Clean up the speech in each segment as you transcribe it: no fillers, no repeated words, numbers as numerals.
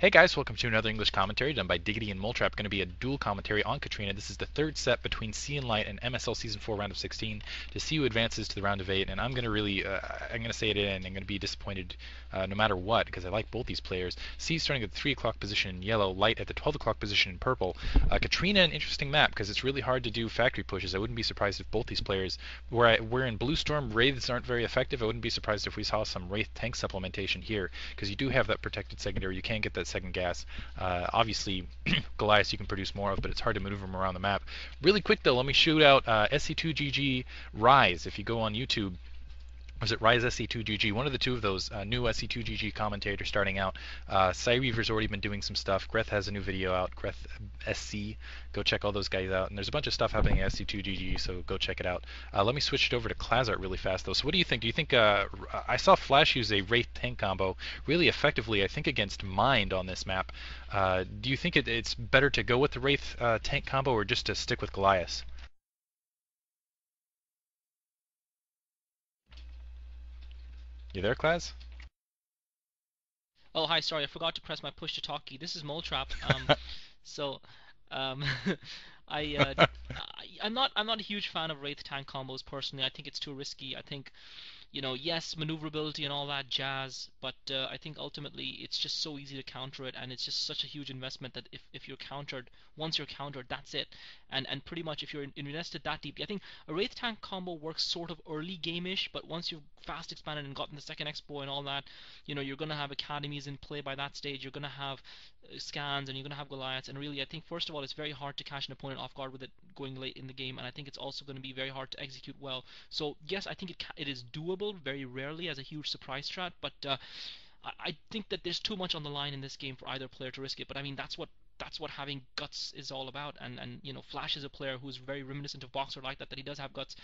Hey guys, welcome to another English commentary done by Diggity and Moletrap. Going to be a dual commentary on Katrina. This is the third set between Sea and Light and MSL Season 4 round of 16 to see who advances to the round of 8. And I'm going to really, I'm going to say it in, I'm going to be disappointed no matter what because I like both these players. Sea starting at the 3 o'clock position in yellow, Light at the 12 o'clock position in purple. Katrina, an interesting map because it's really hard to do factory pushes. I wouldn't be surprised if both these players, where in Blue Storm, Wraiths aren't very effective. I wouldn't be surprised if we saw some Wraith tank supplementation here because you do have that protected secondary. You can get that second gas. Obviously, Goliath you can produce more of, but it's hard to maneuver them around the map. Really quick though, let me shoot out SC2GG Rise. If you go on YouTube, was it Rise SC2GG? One of the two of those new SC2GG commentators starting out. Cyreaver's already been doing some stuff. Greth has a new video out. Greth SC. Go check all those guys out. And there's a bunch of stuff happening at SC2GG, so go check it out. Let me switch it over to Klazart really fast though. So what do you think? Do you think I saw Flash use a Wraith tank combo really effectively? I think against Mind on this map. Do you think it's better to go with the Wraith tank combo or just to stick with Goliath? You there, Klaz? Oh, hi, sorry, I forgot to press my push to talk key. This is Moletrap. So, um, I, uh, I'm not a huge fan of Wraith tank combos personally. I think it's too risky. I think, yes, maneuverability and all that jazz, but I think ultimately it's just so easy to counter it, and it's just such a huge investment that if you're countered, once you're countered, that's it. And pretty much if you're invested that deeply, I think a Wraith tank combo works sort of early game-ish, but once you've fast expanded and gotten the second expo and all that, you're gonna have academies in play by that stage. You're gonna have scans and you're gonna have Goliaths, and really, I think first of all, it's very hard to catch an opponent off guard with it going late in the game, and I think it's also going to be very hard to execute well. So yes, I think it is doable very rarely as a huge surprise strat, but I think that there's too much on the line in this game for either player to risk it. But I mean, that's what having guts is all about. And Flash is a player who's very reminiscent of Boxer like that. That he does have guts.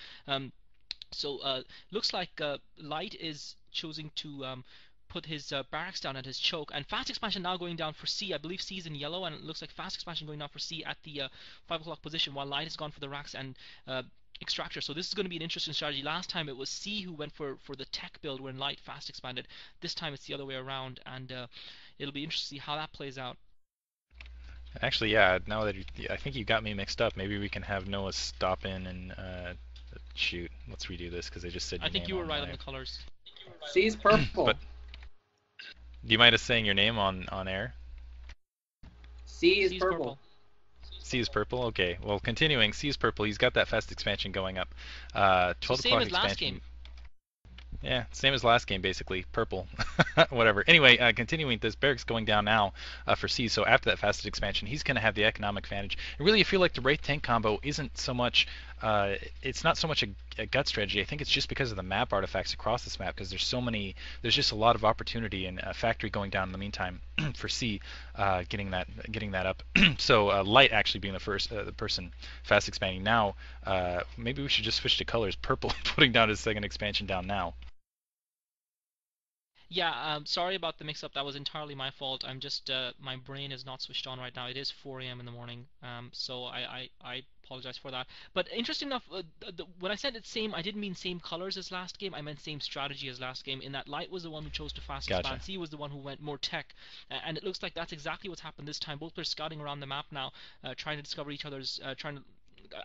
So looks like Light is choosing to put his barracks down at his choke, and fast expansion now going down for C. I believe C is in yellow, and it looks like fast expansion going down for C at the 5 o'clock position, while Light has gone for the racks and extractor. So this is going to be an interesting strategy. Last time it was C who went for the tech build when Light fast expanded. This time it's the other way around, and it'll be interesting to see how that plays out. Actually, yeah. Now that I think you got me mixed up, maybe we can have Noah stop in and shoot. Let's redo this because I just said I your think name you were on right on the live. colors. C's But purple. do you mind us saying your name on air? C is C is purple. purple. C is purple. Okay. Well, continuing, C is purple. He's got that fast expansion going up. So 12 same o'clock as last expansion. game. Yeah, same as last game, basically. Purple. Whatever. Anyway, continuing this, Barrack's going down now for C, so after that fasted expansion, he's going to have the economic advantage. I really feel like the Wraith tank combo isn't so much, it's not so much a gut strategy. I think it's just because of the map artifacts across this map, because there's just a lot of opportunity and factory going down in the meantime for C, getting that up. So Light actually being the person fast expanding now, maybe we should just switch to colors. Purple putting down his second expansion down now. Yeah, sorry about the mix-up. That was entirely my fault. I'm just my brain is not switched on right now. It is 4 a.m. in the morning, so I apologize for that. But interesting enough, when I said it's same, I didn't mean same colors as last game. I meant same strategy as last game. In that Light was the one who chose to fast expand. Gotcha. C was the one who went more tech, and it looks like that's exactly what's happened this time. Both players scouting around the map now, trying to discover each other's, trying to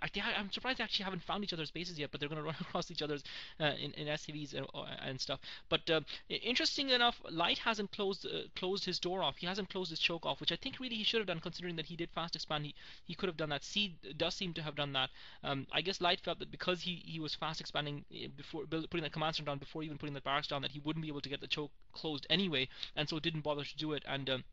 I'm surprised they actually haven't found each other's bases yet, but they're going to run across each other's in SCVs and stuff. But interesting enough, Light hasn't closed his door off. He hasn't closed his choke off, which I think really he should have done, considering that he did fast expand. He could have done that. C does seem to have done that. I guess Light felt that because he was fast expanding before putting that command center down, before even putting the barracks down, that he wouldn't be able to get the choke closed anyway, and so didn't bother to do it. And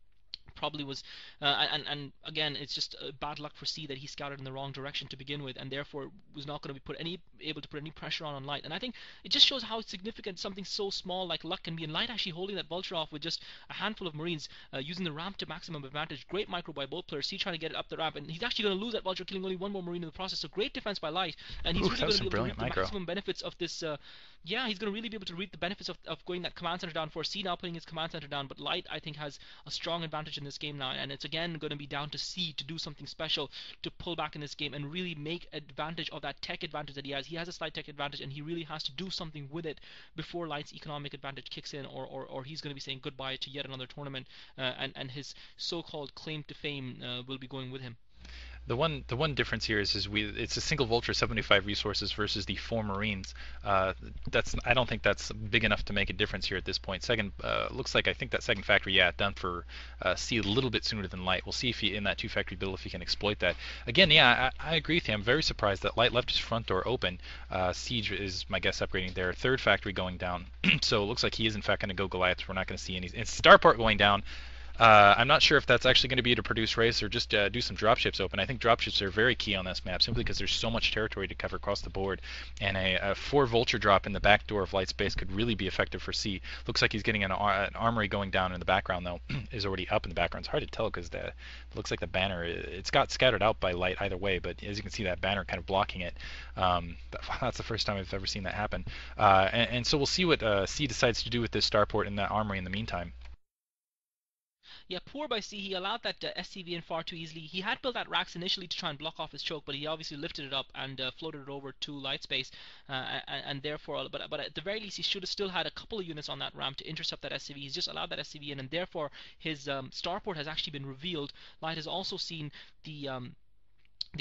probably was and again, it's just bad luck for C that he scouted in the wrong direction to begin with, and therefore was not going to be able to put any pressure on Light. And I think it just shows how significant something so small like luck can be. And Light actually holding that vulture off with just a handful of Marines, using the ramp to maximum advantage. Great micro by both players. C trying to get it up the ramp, and he's actually going to lose that vulture, killing only one more Marine in the process. So great defense by Light, and he's Oof, really that was going to some be able to brilliant reap the micro. maximum benefits of this. Yeah, he's going to really be able to reap the benefits of going that command center down for C now putting his command center down. But Light, I think, has a strong advantage in this game now, and it's again going to be down to C to do something special to pull back in this game and really make advantage of that tech advantage that he has. He has a slight tech advantage, and he really has to do something with it before Light's economic advantage kicks in, or he's going to be saying goodbye to yet another tournament, and his so-called claim to fame will be going with him. The one difference here is it's a single vulture 75 resources versus the 4 marines. I don't think that's big enough to make a difference here at this point. Second, looks like I think that second factory, yeah, done for C a little bit sooner than Light. We'll see if he in that 2 factory build if he can exploit that. Again, yeah, I agree with you. I'm very surprised that Light left his front door open. Siege is my guess upgrading there. Third factory going down, so it looks like he is in fact going to go Goliath. We're not going to see any. It's Starport going down. I'm not sure if that's actually going to be to produce race or just do some dropships open. I think dropships are very key on this map simply because there's so much territory to cover across the board, and a 4 vulture drop in the back door of Light's base could really be effective for C. Looks like he's getting an armory going down in the background though. Is already up in the background. It's hard to tell because it looks like the banner, it's got scattered out by Light either way, but as you can see that banner kind of blocking it. That's the first time I've ever seen that happen. And so we'll see what C decides to do with this starport in that armory in the meantime. Yeah, poor by C. He allowed that SCV in far too easily. He had built that Rax initially to try and block off his choke, but he obviously lifted it up and floated it over to light space, and therefore, but at the very least, he should have still had a couple of units on that ramp to intercept that SCV. He's just allowed that SCV in, and therefore his starport has actually been revealed. Light has also seen the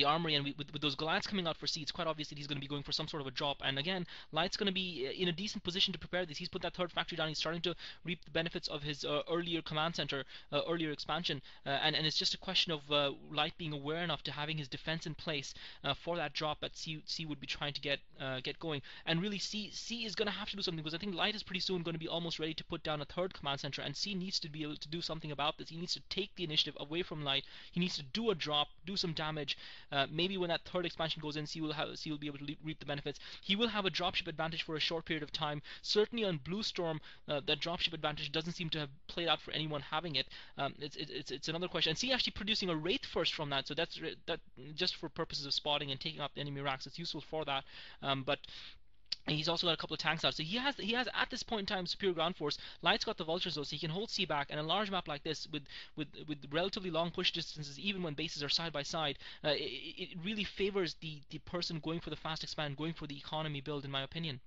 armory, and with those Goliaths coming out for C, it's quite obvious that he's going to be going for some sort of a drop. And again, Light's going to be in a decent position to prepare this. He's put that third factory down. He's starting to reap the benefits of his earlier command center, earlier expansion, and it's just a question of Light being aware enough to having his defense in place for that drop that C would be trying to get going. And really, C is going to have to do something, because I think Light is pretty soon going to be almost ready to put down a third command center, and C needs to be able to do something about this. He needs to take the initiative away from Light. He needs to do a drop, do some damage. Maybe when that third expansion goes in, C will be able to reap the benefits. He will have a dropship advantage for a short period of time. Certainly on Blue Storm, that dropship advantage doesn't seem to have played out for anyone having it. It's another question. And C actually producing a Wraith first from that, so that's just for purposes of spotting and taking out the enemy racks. It's useful for that. But he's also got a couple of tanks out, so he has at this point in time superior ground force. Light's got the vultures though, so he can hold C back. And a large map like this with relatively long push distances, even when bases are side by side, it really favors the person going for the fast expand, going for the economy build, in my opinion.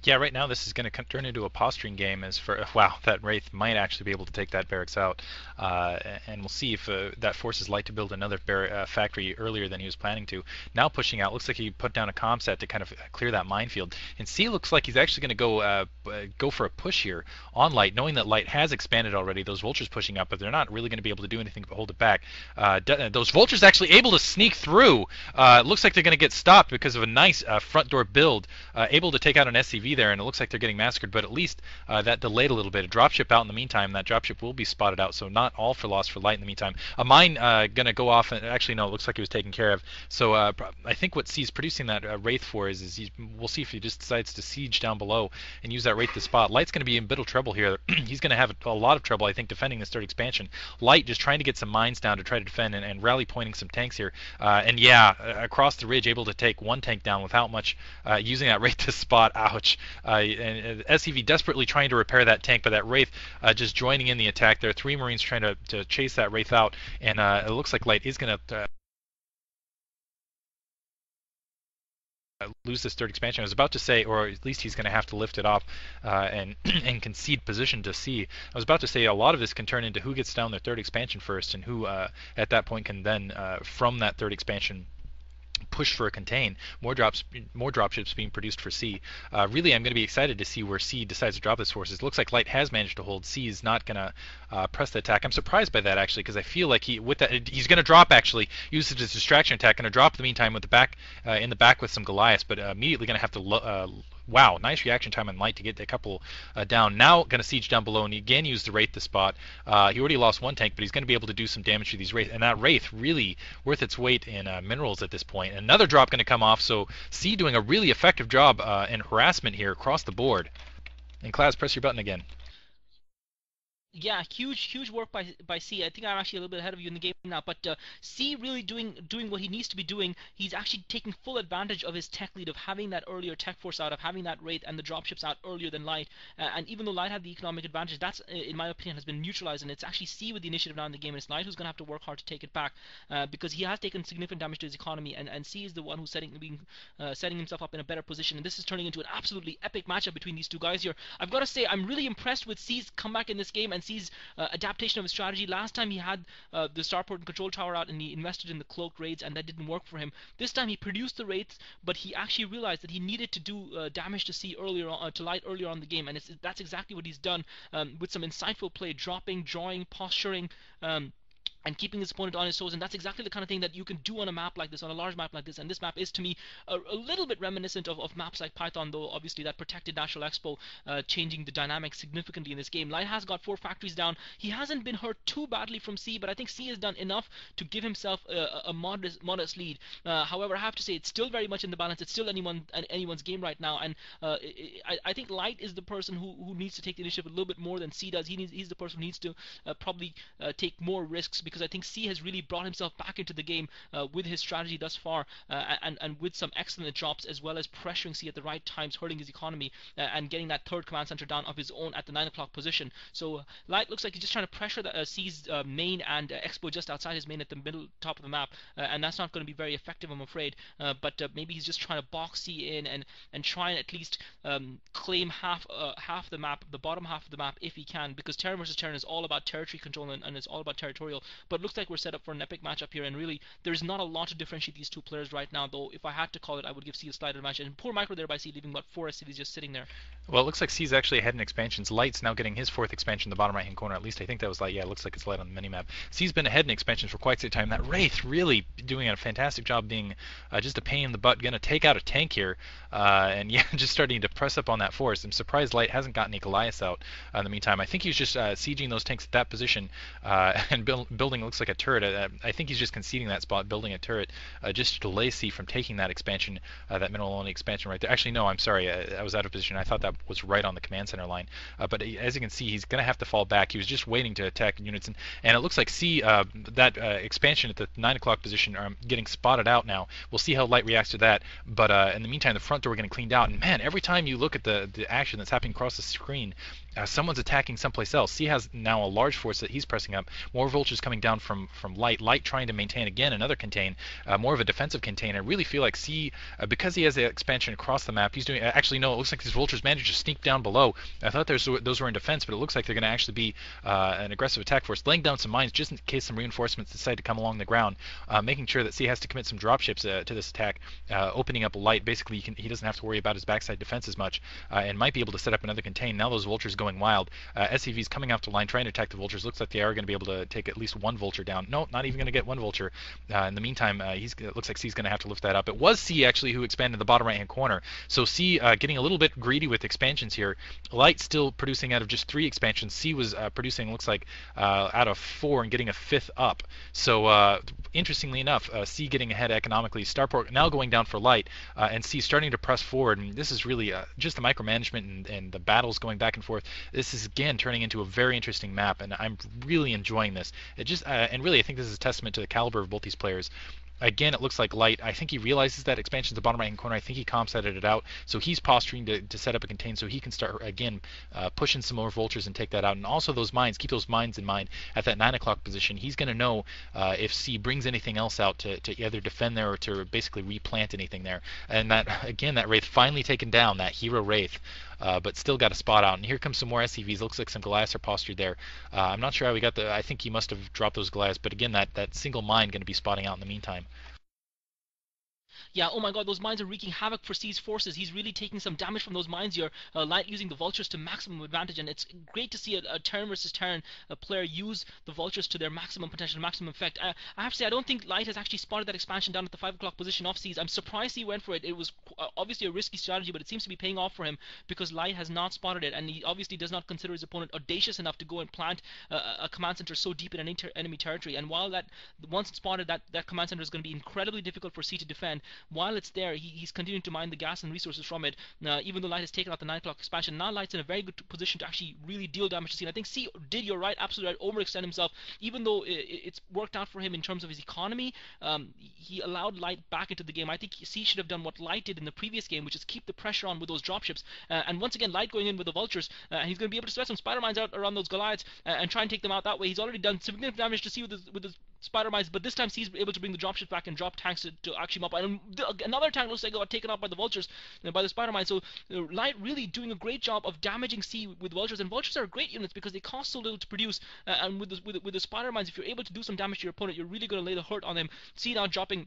Yeah, right now this is going to turn into a posturing game. As for wow, that Wraith might actually be able to take that barracks out, and we'll see if that forces Light to build another factory earlier than he was planning to. Now pushing out, looks like he put down a comm set to kind of clear that minefield. And C looks like he's actually going to go for a push here on Light, knowing that Light has expanded already. Those vultures pushing up, but they're not really going to be able to do anything but hold it back. Those vultures actually able to sneak through. Looks like they're going to get stopped because of a nice front door build, able to take out an SCV there, and it looks like they're getting massacred, but at least that delayed a little bit. A dropship out in the meantime. That dropship will be spotted out, so not all for loss for Light in the meantime. A mine going to go off, and actually no, it looks like it was taken care of. So I think what C's producing that Wraith for is we'll see if he just decides to siege down below and use that Wraith to spot. Light's going to be in a bit of trouble here. He's going to have a lot of trouble, I think, defending this third expansion. Light just trying to get some mines down to try to defend and rally pointing some tanks here. And yeah, across the ridge, able to take one tank down without much, using that Wraith to spot. Ouch. And SCV desperately trying to repair that tank, but that Wraith just joining in the attack there. 3 Marines trying to chase that Wraith out, and it looks like Light is going to lose this third expansion. I was about to say, or at least he's going to have to lift it off and concede position to C. I was about to say a lot of this can turn into who gets down their third expansion first, and who at that point can then, from that third expansion, push for a contain. More dropships being produced for C. Really, I'm going to be excited to see where C decides to drop his forces. It looks like Light has managed to hold. C is not going to press the attack. I'm surprised by that actually, because I feel like he's going to drop actually, use it as a distraction attack, going to drop in the meantime with the back in the back with some Goliaths, but immediately going to have to wow, nice reaction time on Light to get a couple down. Now going to siege down below and again use the Wraith to spot. He already lost one tank, but he's going to be able to do some damage to these Wraith. And that Wraith really worth its weight in minerals at this point. Another drop going to come off, so C doing a really effective job in harassment here across the board. And Class, press your button again. Yeah, huge work by C. I think I'm actually a little bit ahead of you in the game now, but C really doing what he needs to be doing. He's actually taking full advantage of his tech lead, of having that earlier tech force out, of having that Wraith and the dropships out earlier than Light. And even though Light had the economic advantage, that's in my opinion has been neutralized, and it's actually C with the initiative now in the game, and it's Light who's going to have to work hard to take it back because he has taken significant damage to his economy, and C is the one who's setting himself up in a better position. And this is turning into an absolutely epic matchup between these two guys here. I've got to say, I'm really impressed with C's comeback in this game and C's adaptation of his strategy. Last time he had the starport and control tower out and he invested in the cloaked raids, and that didn't work for him. This time he produced the raids, but he actually realized that he needed to do damage to C earlier on, to Light earlier on in the game, and that's exactly what he's done with some insightful play, dropping, drawing, posturing. And keeping his opponent on his toes, and that's exactly the kind of thing that you can do on a map like this, on a large map like this. And this map is, to me, a little bit reminiscent of maps like Python, though obviously that protected Natural Expo changing the dynamics significantly in this game. Light has got 4 factories down. He hasn't been hurt too badly from C, but I think C has done enough to give himself a modest lead. However, I have to say, it's still very much in the balance. It's still anyone's game right now, and I think Light is the person who needs to take the initiative a little bit more than C does. He's the person who needs to probably take more risks, because I think C has really brought himself back into the game with his strategy thus far, and with some excellent drops, as well as pressuring C at the right times, hurting his economy, and getting that third command center down of his own at the 9 o'clock position. So Light looks like he's just trying to pressure the, C's main and Expo just outside his main at the middle top of the map, and that's not going to be very effective, I'm afraid. But maybe he's just trying to box C in and try and at least claim half the map, the bottom half of the map, if he can, because Terran versus Terran is all about territory control, and it's all about territorial. But it looks like we're set up for an epic matchup here, and really there's not a lot to differentiate these two players right now, though if I had to call it, I would give C a slight advantage. And poor micro there by C, leaving about 4 SCVs just sitting there. Well, it looks like C's actually ahead in expansions. Light's now getting his 4th expansion in the bottom right-hand corner. At least I think that was Light. Yeah, it looks like it's Light on the minimap. C's been ahead in expansions for quite some time. That Wraith really doing a fantastic job being just a pain in the butt. Going to take out a tank here. And yeah, just starting to press up on that force. I'm surprised Light hasn't gotten any Goliaths out in the meantime. I think he was just sieging those tanks at that position and building, looks like a turret. I think he's just conceding that spot, building a turret just to delay C from taking that expansion, that mineral-only expansion right there. Actually, no, I'm sorry. I was out of position. I thought that was right on the command center line. But as you can see, he's going to have to fall back. He was just waiting to attack units. And it looks like C, that expansion at the 9 o'clock position, are getting spotted out now. We'll see how Light reacts to that. But in the meantime, the front door getting cleaned out. And man, every time you look at the action that's happening across the screen, someone's attacking someplace else. C has now a large force that he's pressing up. More vultures coming down from Light. Light trying to maintain again another contain, more of a defensive contain. I really feel like C, because he has the expansion across the map, he's doing. Actually, no, it looks like these vultures managed to sneak down below. I thought those were in defense, but it looks like they're going to actually be an aggressive attack force, laying down some mines just in case some reinforcements decide to come along the ground, making sure that C has to commit some dropships to this attack, opening up Light. Basically, he doesn't have to worry about his backside defense as much, and might be able to set up another contain. Now those vultures going wild. SCV's coming off the line trying to attack the vultures. Looks like they are going to be able to take at least one vulture down. No, not even going to get one vulture. In the meantime, it looks like C's going to have to lift that up. It was C actually who expanded the bottom right-hand corner. So C getting a little bit greedy with expansions here. Light still producing out of just 3 expansions. C was producing, looks like, out of 4 and getting a 5th up. So interestingly enough, C getting ahead economically. Starport now going down for Light, and C starting to press forward. And this is really just the micromanagement and the battles going back and forth. This is again turning into a very interesting map, and I'm really enjoying this. It just and really I think this is a testament to the caliber of both these players. Again, it looks like Light. I think he realizes that expansion's the bottom right-hand corner. I think he comp-setted it out. So he's posturing to set up a contain so he can start, again, pushing some more vultures and take that out. And also those mines, keep those mines in mind. At that 9 o'clock position, he's going to know if C brings anything else out to either defend there or to basically replant anything there. And that, again, that Wraith finally taken down, that hero Wraith. But still got a spot out. And here comes some more SCVs. Looks like some Goliaths are postured there. I'm not sure how we got I think he must have dropped those Goliaths. But again, that single mine going to be spotting out in the meantime. Yeah, oh my god, those mines are wreaking havoc for C's forces. He's really taking some damage from those mines here. Light using the vultures to maximum advantage, and it's great to see a Terran versus Terran player use the vultures to their maximum potential, maximum effect. I have to say, I don't think Light has actually spotted that expansion down at the 5 o'clock position off C's. I'm surprised he went for it. It was obviously a risky strategy, but it seems to be paying off for him because Light has not spotted it, and he obviously does not consider his opponent audacious enough to go and plant a command center so deep in enemy territory. And while that, once it's spotted, that command center is going to be incredibly difficult for C to defend, while it's there, he's continuing to mine the gas and resources from it, even though Light has taken out the 9 o'clock expansion. Now Light's in a very good position to actually really deal damage to C. And I think C did, you're right, absolutely right, overextend himself, even though it's worked out for him in terms of his economy. He allowed Light back into the game. I think C should have done what Light did in the previous game, which is keep the pressure on with those dropships. And once again, Light going in with the vultures, and he's going to be able to spread some spider mines out around those Goliaths and try and take them out that way. He's already done significant damage to C with his spider mines, but this time C's able to bring the dropships back and drop tanks to actually mop. And another tank looks like it got taken out by the vultures, by the spider mines. So Light really doing a great job of damaging C with vultures, and vultures are great units because they cost so little to produce. And with the spider mines, if you're able to do some damage to your opponent, you're really going to lay the hurt on them. C now dropping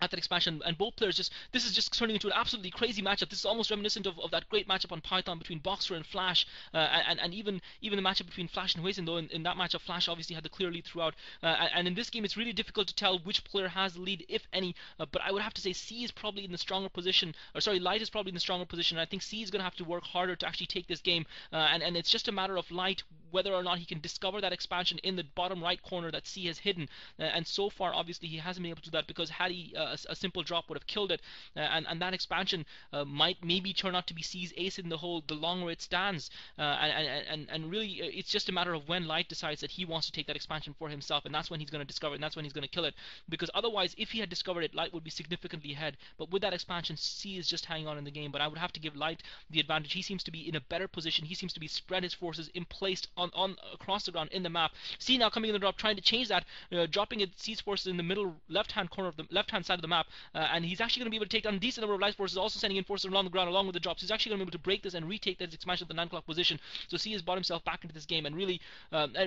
at that expansion, and both players this is just turning into an absolutely crazy matchup. This is almost reminiscent of that great matchup on Python between Boxer and Flash, and even the matchup between Flash and Huizhen, though in that matchup Flash obviously had the clear lead throughout, and in this game it's really difficult to tell which player has the lead, if any, but I would have to say C is probably in the stronger position, or sorry, Light is probably in the stronger position, and I think C is going to have to work harder to actually take this game, and it's just a matter of Light whether or not he can discover that expansion in the bottom right corner that C has hidden, and so far obviously he hasn't been able to do that, because had he a simple drop would have killed it, and that expansion might maybe turn out to be C's ace in the hole the longer it stands, and really it's just a matter of when Light decides that he wants to take that expansion for himself, and that's when he's going to discover it, and that's when he's going to kill it, because otherwise if he had discovered it, Light would be significantly ahead, but with that expansion C is just hanging on in the game. But I would have to give Light the advantage. He seems to be in a better position, he seems to be spread his forces in place on across the ground in the map. C now coming in the drop, trying to change that, dropping C's forces in the middle left hand corner of the left hand side of the map, and he's actually going to be able to take down a decent number of Light forces, also sending in forces along the ground along with the drops. He's actually going to be able to break this and retake this expansion of the 9 o'clock position. So C has brought himself back into this game, and really,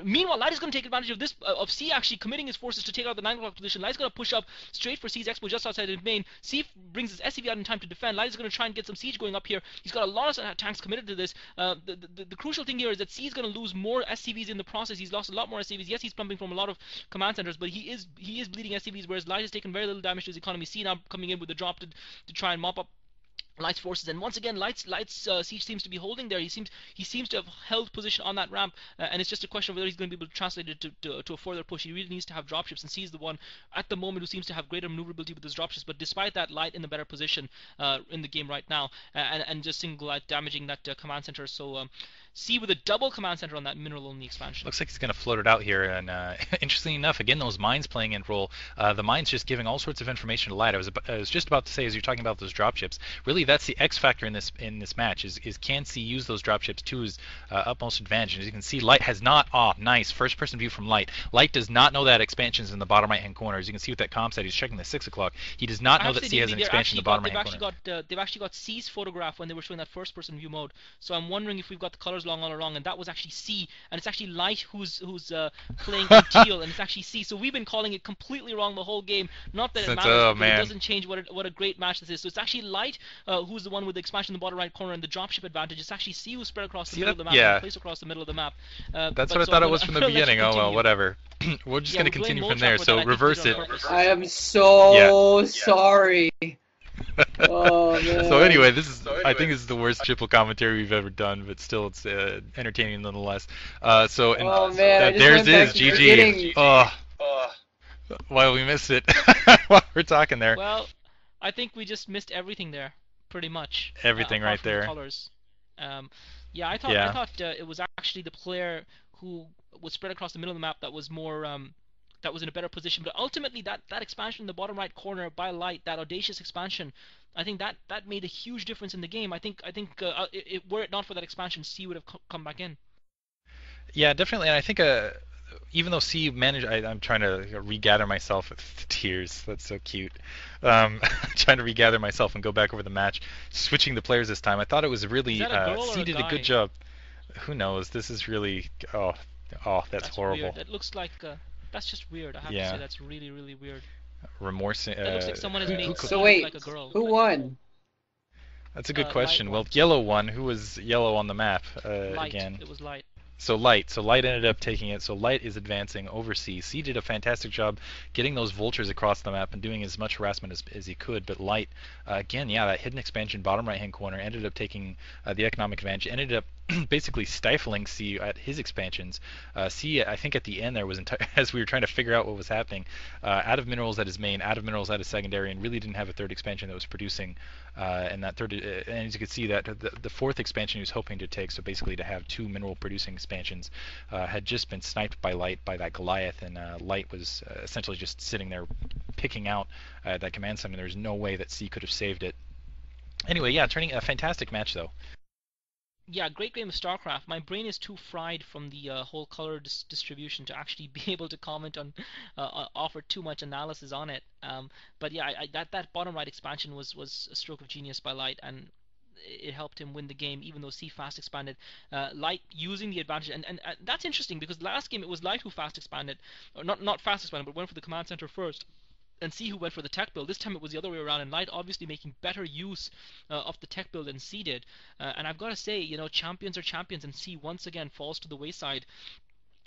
meanwhile, Light is going to take advantage of this, of C actually committing his forces to take out the 9 o'clock position. Light's going to push up straight for C's expo just outside his main. C brings his SCV out in time to defend. Light is going to try and get some siege going up here. He's got a lot of tanks committed to this. The crucial thing here is that C is going to lose more SCVs in the process. He's lost a lot more SCVs. Yes, he's pumping from a lot of command centers, but he is bleeding SCVs, whereas Light has taken very little damage to his economy. C now coming in with the drop to try and mop up Light's forces, and once again Light's siege seems to be holding there. He seems to have held position on that ramp, and it's just a question of whether he's going to be able to translate it to a further push. He really needs to have dropships, and C's the one at the moment who seems to have greater maneuverability with his dropships. But despite that, Light in the better position in the game right now, and just single Light damaging that command center. So C with a double command center on that mineral only expansion. Looks like he's going to float it out here, and interestingly enough, again those mines playing in role. The mines just giving all sorts of information to Light. I was just about to say, as you're talking about those dropships, really that's the X factor in this match is can C use those dropships to his utmost advantage. And as you can see, Light has not. Oh, nice first person view from Light. Light does not know that expansion's in the bottom right hand corner. As you can see with that comm set, he's checking the 6 o'clock. He does not know that C has an expansion in the bottom right hand corner. They've actually got C's photograph when they were showing that first person view mode. So I'm wondering if we've got the colors all along, and that was actually C, and it's actually Light who's playing in teal, and it's actually C. So we've been calling it completely wrong the whole game. Not that it matters, because it doesn't change what a great match this is. So it's actually Light who's the one with the expansion in the bottom right corner and the dropship advantage. It's actually C who's spread across the middle of the map, and placed across the middle of the map. That's what I thought it was from the beginning. Oh well, whatever. We're just going to continue from there. So reverse it. I am so sorry. Oh, man. So anyway, I think this is the worst triple commentary we've ever done, but still it's entertaining nonetheless. There's his GG. While we missed it while we're talking there. Well, I think we just missed everything there, pretty much. Everything right there. The colors. I thought it was actually the player who was spread across the middle of the map that was more that was in a better position. But ultimately, that expansion in the bottom right corner by Light, that audacious expansion, I think that made a huge difference in the game. I think were it not for that expansion, C would have come back in. Yeah, definitely. And I think even though C managed, I'm trying to regather myself with tears. That's so cute. Trying to regather myself and go back over the match, switching the players this time. I thought it was really C did a good job. Who knows? This is really that's horrible. Weird. It looks like that's just weird. I have to say that's really, really weird. Remorse. That looks like someone has made so wait, like a girl. Who won? That's a good question. Well, yellow won. Who was yellow on the map Light. again? It was Light. So Light ended up taking it. So Light is advancing over C. C did a fantastic job getting those vultures across the map and doing as much harassment as he could. But Light, again, that hidden expansion bottom right hand corner ended up taking the economic advantage. Ended up basically stifling C at his expansions. C, I think at the end there was as we were trying to figure out what was happening, out of minerals at his main, out of minerals at his secondary, and really didn't have a third expansion that was producing. And that third, and as you can see, that the fourth expansion he was hoping to take, so basically to have two mineral producing expansions, had just been sniped by Light, by that Goliath, and Light was essentially just sitting there picking out that command summon. There's no way that C could have saved it. Anyway, yeah, turning a fantastic match though. Yeah, great game of StarCraft. My brain is too fried from the whole color distribution to actually be able to comment on, offer too much analysis on it. But yeah, that bottom right expansion was a stroke of genius by Light, and it helped him win the game, even though C fast expanded. Light using the advantage, and that's interesting because last game it was Light who fast expanded, or not fast expanded, but went for the command center first, and C who went for the tech build. This time it was the other way around, and Light obviously making better use of the tech build than C did. And I've got to say, champions are champions, and C once again falls to the wayside.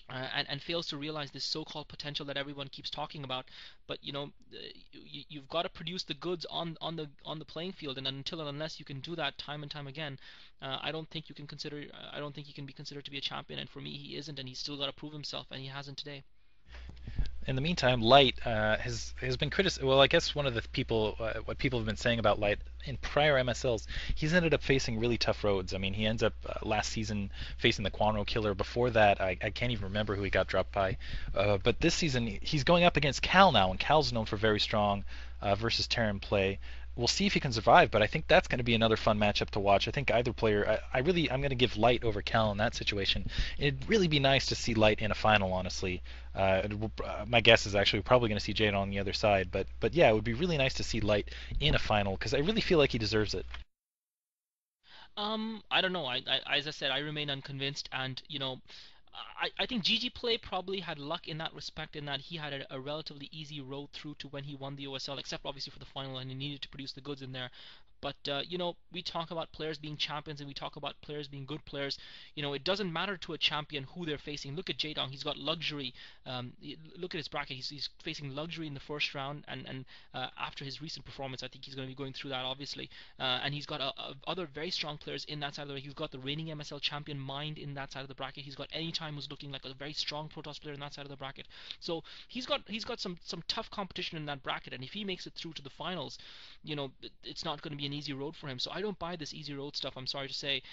And fails to realize this so-called potential that everyone keeps talking about. But you've got to produce the goods on the playing field, and until and unless you can do that time and time again, I don't think you can consider. I don't think he can be considered to be a champion. And for me, he isn't, and he's still got to prove himself, and he hasn't today. In the meantime, Light has been criticized. Well, I guess one of the what people have been saying about Light in prior MSLs, he's ended up facing really tough roads. I mean, he ends up last season facing the Quanro Killer. Before that, I can't even remember who he got dropped by. But this season, he's going up against Cal now, and Cal's known for very strong versus Terran play. We'll see if he can survive, but I think that's going to be another fun matchup to watch. I think either player, I'm going to give Light over Cal in that situation. It'd really be nice to see Light in a final, honestly. My guess is actually we're probably going to see Jade on the other side, but yeah, it would be really nice to see Light in a final because I really feel like he deserves it. I don't know. As I said, I remain unconvinced, and I think GG Play probably had luck in that respect, in that he had a relatively easy road through to when he won the OSL, except obviously for the final, and he needed to produce the goods in there. But we talk about players being champions, and we talk about players being good players. It doesn't matter to a champion who they're facing. Look at Jaedong; he's got luxury. Look at his bracket; he's facing luxury in the first round, and after his recent performance, I think he's going to be going through that obviously. And he's got other very strong players in that side of the bracket. He's got the reigning MSL champion Mind in that side of the bracket. He's got Anytime, who's looking like a very strong Protoss player in that side of the bracket. So he's got some tough competition in that bracket, and if he makes it through to the finals, it's not going to be an easy road for him. So I don't buy this easy road stuff. I'm sorry to say.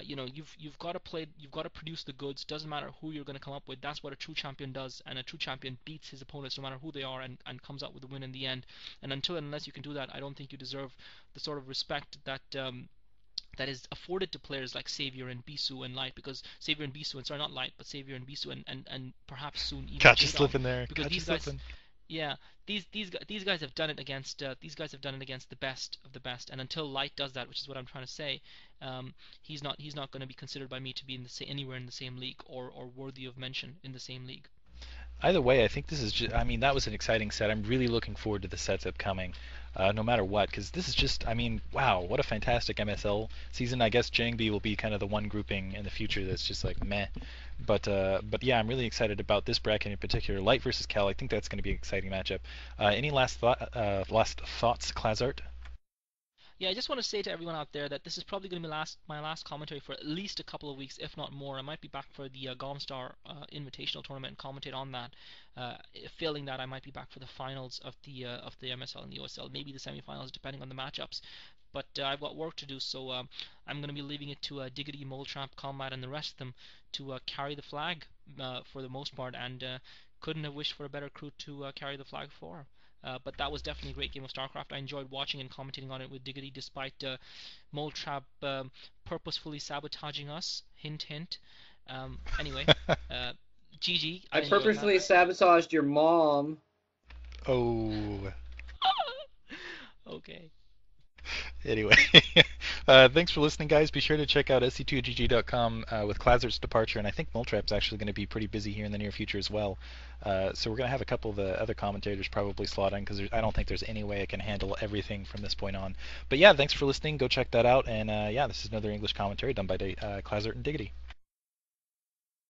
You've got to play. You've got to produce the goods. Doesn't matter who you're going to come up with. That's what a true champion does, and a true champion beats his opponents no matter who they are, and comes out with a win in the end. And until and unless you can do that, I don't think you deserve the sort of respect that that is afforded to players like Savior and Bisu and Light, because Savior and Bisu, and sorry, not Light, but Savior and Bisu, and perhaps soon even Got you Jaedong, slipping there. because Got you these guys, slipping. yeah, these guys have done it against the best of the best, and until Light does that, which is what I'm trying to say, he's not going to be considered by me to be anywhere in the same league, or worthy of mention in the same league. Either way, I think this is just, I mean, that was an exciting set. I'm really looking forward to the sets upcoming, no matter what, because this is just, I mean, wow, what a fantastic MSL season. I guess Jangbi will be kind of the one grouping in the future that's just like meh. But yeah, I'm really excited about this bracket in particular. Light versus Cal, I think that's going to be an exciting matchup. Any last thoughts, Klazart? Yeah, I just want to say to everyone out there that this is probably going to be my last commentary for at least a couple of weeks, if not more. I might be back for the Gomstar Invitational Tournament and commentate on that. Failing that, I might be back for the finals of the MSL and the OSL, maybe the semifinals, depending on the matchups. But I've got work to do, so I'm going to be leaving it to Diggity, Moletrap, Combat, and the rest of them to carry the flag for the most part, and couldn't have wished for a better crew to carry the flag for. But that was definitely a great game of StarCraft. I enjoyed watching and commentating on it with Diggity, despite Moletrap purposefully sabotaging us. Hint, hint. Anyway, GG. I enjoyed purposely that. sabotaged your mom. Oh. Okay. Anyway, thanks for listening, guys. Be sure to check out sc2gg.com with Klazart's departure, and I think Moltrap's actually going to be pretty busy here in the near future as well. So we're going to have a couple of the other commentators probably slot in, because I don't think there's any way I can handle everything from this point on. But yeah, thanks for listening. Go check that out. And yeah, this is another English commentary done by Klazart and Diggity.